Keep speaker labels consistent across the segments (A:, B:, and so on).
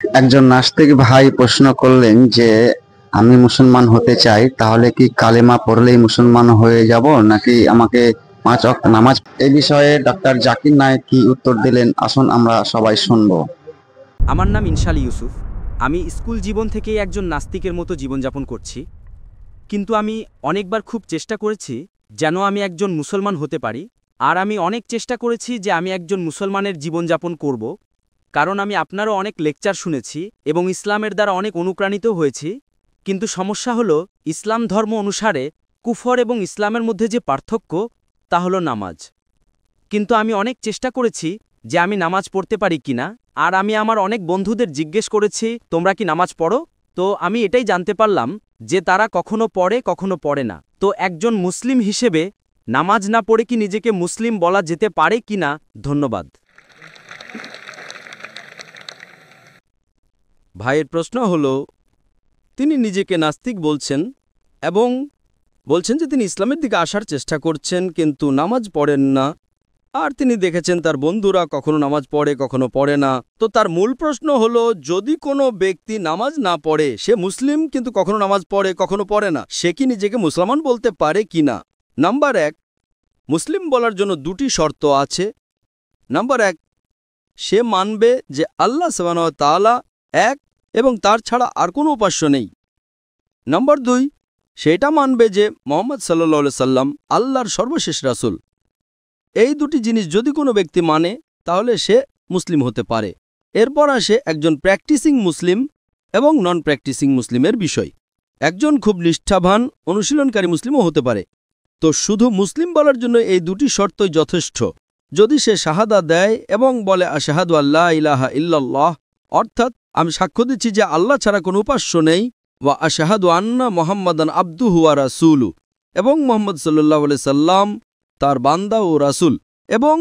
A: একজন নাস্তিক ভাই প্রশ্ন করলেন যে আমি মুসলমান হতে চাই, তাহলে কি কালেমা পড়লেই মুসলমান হয়ে যাব নাকি আমাকে 5 ওয়াক্ত নামাজ? এই বিষয়ে ডক্টর জাকির নায়েক কি উত্তর দিলেন, আসুন আমরা সবাই শুনবো।
B: আমার নাম ইনশাল ইউসুফ। আমি স্কুল জীবন থেকেই একজন নাস্তিকের মতো জীবনযাপন করছি, কিন্তু আমি অনেকবার খুব চেষ্টা করেছি যেন আমি একজন মুসলমান হতে পারি। আর আমি অনেক চেষ্টা করেছি যে আমি একজন মুসলমানের জীবনযাপন করব, কারণ আমি আপনারও অনেক লেকচার শুনেছি এবং ইসলামের দ্বারা অনেক অনুপ্রাণিত হয়েছি। কিন্তু সমস্যা হলো, ইসলাম ধর্ম অনুসারে কুফর এবং ইসলামের মধ্যে যে পার্থক্য তা হলো নামাজ। কিন্তু আমি অনেক চেষ্টা করেছি যে আমি নামাজ পড়তে পারি কিনা, আর আমি আমার অনেক বন্ধুদের জিজ্ঞেস করেছি তোমরা কি নামাজ পড়ো? তো আমি এটাই জানতে পারলাম যে তারা কখনো পড়ে কখনো পড়ে না। তো একজন মুসলিম হিসেবে নামাজ না পড়ে কি নিজেকে মুসলিম বলা যেতে পারে কিনা? ধন্যবাদ। ভাইয়ের প্রশ্ন হলো, তিনি নিজেকে নাস্তিক বলছেন এবং বলছেন যে তিনি ইসলামের দিকে আসার চেষ্টা করছেন কিন্তু নামাজ পড়েন না, আর তিনি দেখেছেন তার বন্ধুরা কখনো নামাজ পড়ে কখনো পড়ে না। তো তার মূল প্রশ্ন হলো, যদি কোনো ব্যক্তি নামাজ না পড়ে, সে মুসলিম কিন্তু কখনো নামাজ পড়ে কখনো পড়ে না, সে কি নিজেকে মুসলমান বলতে পারে কিনা? নাম্বার 1, মুসলিম বলার জন্য 2টি শর্ত আছে। নাম্বার 1, সে মানবে যে আল্লাহ সুবহানাহু ওয়া তাআলা এক এবং তার ছাড়া আর কোনো উপাস্য নেই। নাম্বার 2, সেটা মানবে যে মুহাম্মদ সাল্লাল্লাহু আলাইহি সাল্লাম আল্লাহর সর্বশেষ রাসূল। এই 2টি জিনিস যদি কোনো ব্যক্তি মানে, তাহলে সে মুসলিম হতে পারে। এরপর আসে একজন প্র্যাকটিসিং মুসলিম এবং নন প্র্যাকটিসিং মুসলিমের বিষয়। একজন খুব নিষ্ঠাবান অনুশীলনকারী মুসলিমও হতে পারে। তো শুধু মুসলিম বলার জন্য এই 2টি শর্তই যথেষ্ট। যদি সে শাহাদা দেয় এবং বলে আশহাদু আল্লা ইলাহা ইল্লাল্লাহ, অর্থাৎ আমি সাক্ষ্য দিচ্ছি যে আল্লাহ ছাড়া কোনো উপাস্য নেই, ওয়া আশহাদু আন্না মুহাম্মাদান আবদুহু ওয়া রাসূলুহু, এবং মুহাম্মদ সাল্লাল্লাহু আলাইহি সাল্লাম তার বান্দা ও রাসূল, এবং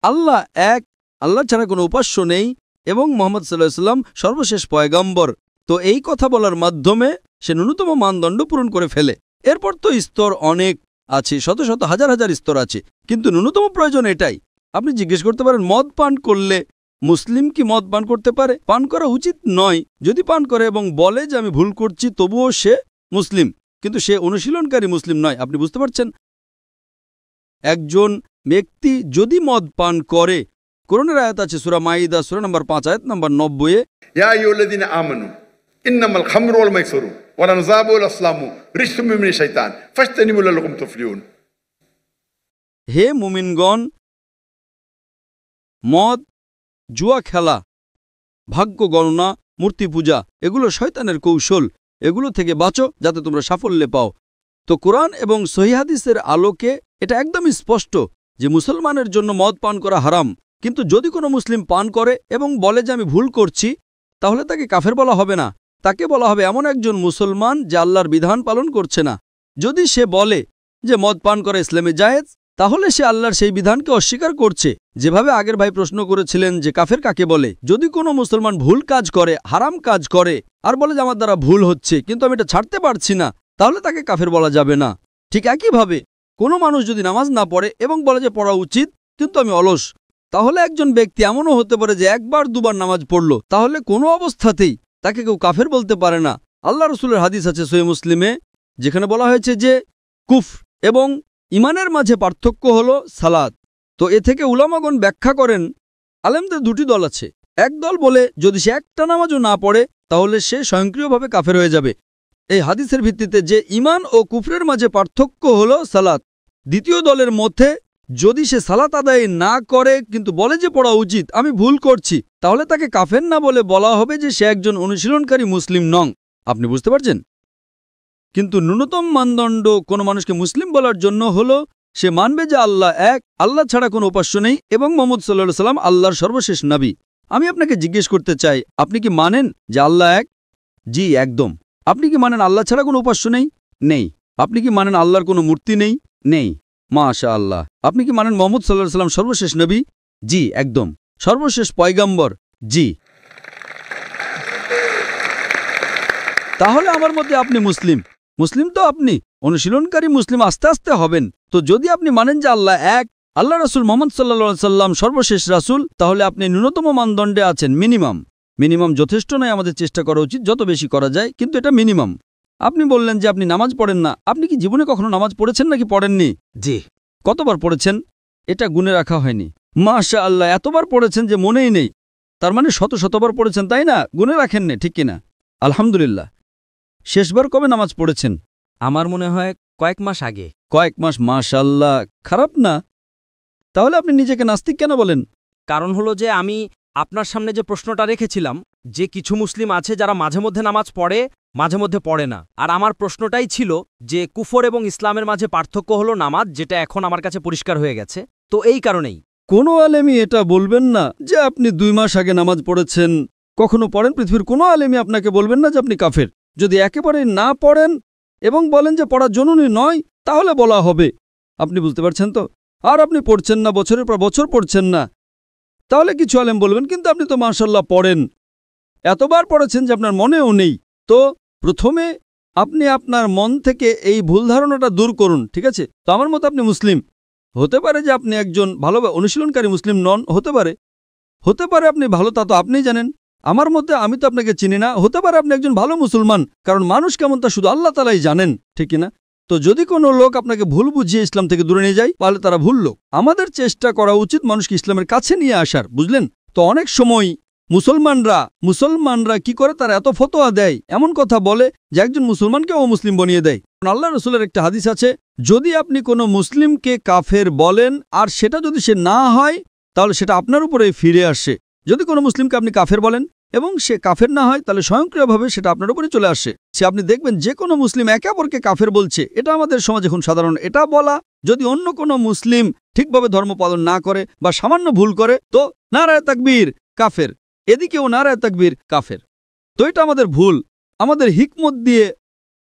B: আল্লাহ এক, আল্লাহ ছাড়া কোনো উপাস্য নেই, এবং মুহাম্মদ সাল্লাল্লাহু আলাইহি সাল্লাম সর্বশেষ পয়গম্বর। তো এই কথা বলার মাধ্যমে সে ন্যূনতম মানদণ্ড পূরণ করে ফেলে। এরপর তো স্তর অনেক আছে, শত শত হাজার হাজার স্তর আছে, কিন্তু ন্যূনতম প্রয়োজন এটাই। আপনি জিজ্ঞেস করতে পারেন, মদ পান করলে মুসলিম কি মদ পান করতে পারে? পান করা উচিত নয়। যদি পান করে এবং বলে যে আমি ভুল করছি, তবুও সে মুসলিম, কিন্তু সে অনুশীলনকারী মুসলিম নয়। আপনি বুঝতে পারছেন? একজন ব্যক্তি যদি মদ পান করে, কোরআনের আয়াত আছে সূরা মাইদা সূরা নম্বর 5 আয়াত নম্বর 90 এ,
C: ইয়া আইয়ুহাল্লাযীনা আমানু ইন্নামাল খামরু ওয়াল মাইসিরু ওয়াল আনযাবু ওয়াল আসলামু রিজসুম মিনাশ শাইতান ফাজতানিবু লাআল্লাকুম তুফলিহুন।
B: হে মুমিনগণ, মদ, জুয়া খেলা, ভাগ্য গণনা, মূর্তি পূজা, এগুলো শয়তানের কৌশল। এগুলো থেকে বাঁচো যাতে তোমরা সাফল্য পাও। তো কোরআন এবং সহিহ হাদিসের আলোকে এটা একদমই স্পষ্ট যে মুসলমানের জন্য মদ পান করা হারাম। কিন্তু যদি কোনো মুসলিম পান করে এবং বলে যে আমি ভুল করছি, তাহলে তাকে কাফের বলা হবে না। তাকে বলা হবে এমন একজন মুসলমান যে আল্লাহর বিধান পালন করছে না। যদি সে বলে যে মদ পান করা ইসলামে জায়েজ, তাহলে সে আল্লাহর সেই বিধানকে অস্বীকার করছে। যেভাবে আগের ভাই প্রশ্ন করেছিলেন যে কাফের কাকে বলে, যদি কোনো মুসলমান ভুল কাজ করে, হারাম কাজ করে, আর বলে যে আমার দ্বারা ভুল হচ্ছে কিন্তু আমি এটা ছাড়তে পারছি না, তাহলে তাকে কাফের বলা যাবে না। ঠিক একইভাবে কোনো মানুষ যদি নামাজ না পড়ে এবং বলে যে পড়া উচিত কিন্তু আমি অলস, তাহলে একজন ব্যক্তি এমনও হতে পারে যে একবার দুবার নামাজ পড়ল, তাহলে কোনো অবস্থাতেই তাকে কেউ কাফের বলতে পারে না। আল্লাহ রসুলের হাদিস আছে সহিহ মুসলিমে, যেখানে বলা হয়েছে যে কুফর এবং ইমানের মাঝে পার্থক্য হলো সালাত। তো এ থেকে উলামাগণ ব্যাখ্যা করেন, আলেমদের 2টি দল আছে। এক দল বলে যদি সে একটা নামাজও না পড়ে তাহলে সে স্বয়ংক্রিয়ভাবে কাফের হয়ে যাবে, এই হাদিসের ভিত্তিতে যে ইমান ও কুফরের মাঝে পার্থক্য হলো সালাত। দ্বিতীয় দলের মধ্যে যদি সে সালাত আদায় না করে কিন্তু বলে যে পড়া উচিত, আমি ভুল করছি, তাহলে তাকে কাফের না বলে বলা হবে যে সে একজন অনুশীলনকারী মুসলিম নন। আপনি বুঝতে পারছেন? কিন্তু ন্যূনতম মানদণ্ড কোনো মানুষকে মুসলিম বলার জন্য হলো সে মানবে যে আল্লাহ এক, আল্লাহ ছাড়া কোনো উপাস্য নেই, এবং মুহাম্মদ সাল্লাল্লাহু আলাইহি সাল্লাম আল্লাহর সর্বশেষ নবী। আমি আপনাকে জিজ্ঞেস করতে চাই, আপনি কি মানেন যে আল্লাহ এক? জি, একদম। আপনি কি মানেন আল্লাহ ছাড়া কোনো উপাস্য নেই? নেই। আপনি কি মানেন আল্লাহর কোনো মূর্তি নেই? নেই। মাশাআল্লাহ। আপনি কি মানেন মুহাম্মদ সাল্লাল্লাহু আলাইহি সাল্লাম সর্বশেষ নবী? জি, একদম। সর্বশেষ পয়গম্বর? জি। তাহলে আমার মধ্যে আপনি মুসলিম। মুসলিম তো আপনি অনুশীলনকারী মুসলিম আস্তে আস্তে হবেন। তো যদি আপনি মানেন যে আল্লাহ এক, আল্লাহ রাসূল মুহাম্মদ সাল্লাল্লাহু আলাইহি সাল্লাম সর্বশেষ রাসূল, তাহলে আপনি ন্যূনতম মানদণ্ডে আছেন, মিনিমাম। মিনিমাম যথেষ্ট নয়, আমাদের চেষ্টা করা উচিত যত বেশি করা যায়, কিন্তু এটা মিনিমাম। আপনি বললেন যে আপনি নামাজ পড়েন না। আপনি কি জীবনে কখনো নামাজ পড়েছেন নাকি পড়েননি?
D: জি।
B: কতবার পড়েছেন? এটা গুণে রাখা হয়নি। মাশা আল্লাহ, এতবার পড়েছেন যে মনেই নেই। তার মানে শত শতবার পড়েছেন, তাই না? গুণে রাখেননি, ঠিক কিনা? আলহামদুলিল্লাহ। শেষবার কবে নামাজ পড়েছেন?
D: আমার মনে হয় কয়েক মাস আগে।
B: কয়েক মাস। মাশাআল্লাহ, খারাপ না। তাহলে আপনি নিজেকে নাস্তিক কেন বলেন?
D: কারণ হলো যে আমি আপনার সামনে যে প্রশ্নটা রেখেছিলাম যে কিছু মুসলিম আছে যারা মাঝে মধ্যে নামাজ পড়ে, মাঝে মধ্যে পড়ে না। আর আমার প্রশ্নটাই ছিল যে কুফর এবং ইসলামের মাঝে পার্থক্য হলো নামাজ, যেটা এখন আমার কাছে পরিষ্কার হয়ে গেছে। তো এই কারণেই
B: কোনো আলেমই এটা বলবেন না যে আপনি 2 মাস আগে নামাজ পড়েছেন, কখনো পড়েন। পৃথিবীর কোনো আলেমই আপনাকে বলবেন না যে আপনি কাফের। যদি একেবারে না পড়েন এবং বলেন যে পড়া জরুরি নয়, তাহলে বলা হবে। আপনি বুঝতে পারছেন তো? আর আপনি পড়ছেন না, বছরের পর বছর পড়ছেন না, তাহলে কিছু আলেম বলবেন কিন্তু আপনি তো মাশাআল্লাহ পড়েন, এতবার পড়েছেন যে আপনার মনেও নেই। তো প্রথমে আপনি আপনার মন থেকে এই ভুল ধারণাটা দূর করুন, ঠিক আছে? তো আমার মতো আপনি মুসলিম। হতে পারে যে আপনি একজন ভালো অনুশীলনকারী মুসলিম নন, হতে পারে আপনি ভালো, তা তো আপনিই জানেন। আমার মতে, আমি তো আপনাকে চিনি না। হতে পারে আপনি একজন ভালো মুসলমান, কারণ মানুষ কেমন তা শুধু আল্লাহ তাআলাই জানেন, ঠিক কিনা? তো যদি কোনো লোক আপনাকে ভুল বুঝিয়ে ইসলাম থেকে দূরে নিয়ে যায়, তাহলে তারা ভুল লোক। আমাদের চেষ্টা করা উচিত মানুষকে ইসলামের কাছে নিয়ে আসার, বুঝলেন তো? অনেক সময় মুসলমানরা কি করে, তারা এত ফতোয়া দেয়, এমন কথা বলে যে একজন মুসলমানকে অমুসলিম বানিয়ে দেয়। আল্লাহ রসুলের একটা হাদিস আছে, যদি আপনি কোনো মুসলিমকে কাফের বলেন আর সেটা যদি সে না হয়, তাহলে সেটা আপনার উপরে ফিরে আসে। যদি কোনো মুসলিমকে আপনি কাফের বলেন এবং সে কাফের না হয়, তাহলে স্বয়ংক্রিয়ভাবে সেটা আপনার উপরে চলে আসে। আপনি দেখবেন যে কোনো মুসলিম একে অপরকে কাফের বলছে। এটা আমাদের সমাজে এখন সাধারণ। এটা বলা, যদি অন্য কোনো মুসলিম ঠিকভাবে ধর্ম পালন না করে বা সামান্য ভুল করে, তো নারায়ে তাকবীর কাফের, এদিকেও নারায়ে তাকবীর কাফের। তো এটা আমাদের ভুল। আমাদের হিকমত দিয়ে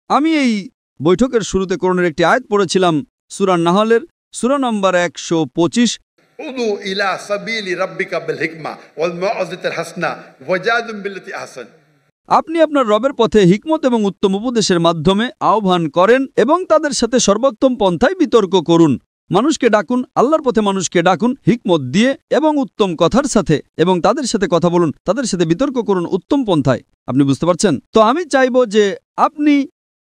B: আমি এই বৈঠকের শুরুতে কোরআনের একটি আয়াত পড়েছিলাম, সূরা নাহলের সূরা নম্বর 125।
C: উদু ইলা সাবিলি রাব্বিকা বিল হিকমা ওয়াল মাউযাতিল হাসানা ওয়াজাদিল বিল্লাতি আহসান।
B: আপনি আপনার রবের পথে হিকমত এবং উত্তম উপদেশের মাধ্যমে আহ্বান করেন এবং তাদের সাথে সর্বোত্তম পন্থায় বিতর্ক করুন। মানুষকে ডাকুন, আল্লাহর পথে মানুষকে ডাকুন হিকমত দিয়ে এবং উত্তম কথার সাথে, এবং তাদের সাথে কথা বলুন, তাদের সাথে বিতর্ক করুন উত্তম পন্থায়। আপনি বুঝতে পারছেন তো? আমি চাইব যে আপনি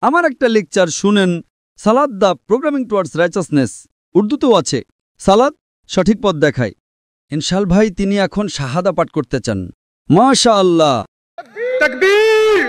B: আমার একটা লেকচার শুনেন, সালাদ দ্য প্রোগ্রামিং টুয়ার্ডস রাইচাসনেস। উর্দুতেও আছে, সালাদ সঠিক পথ দেখায়। ইনশাল ভাই তিনি এখন শাহাদা পাঠ করতে চান। মাশাআল্লাহ,
C: তাকবীর।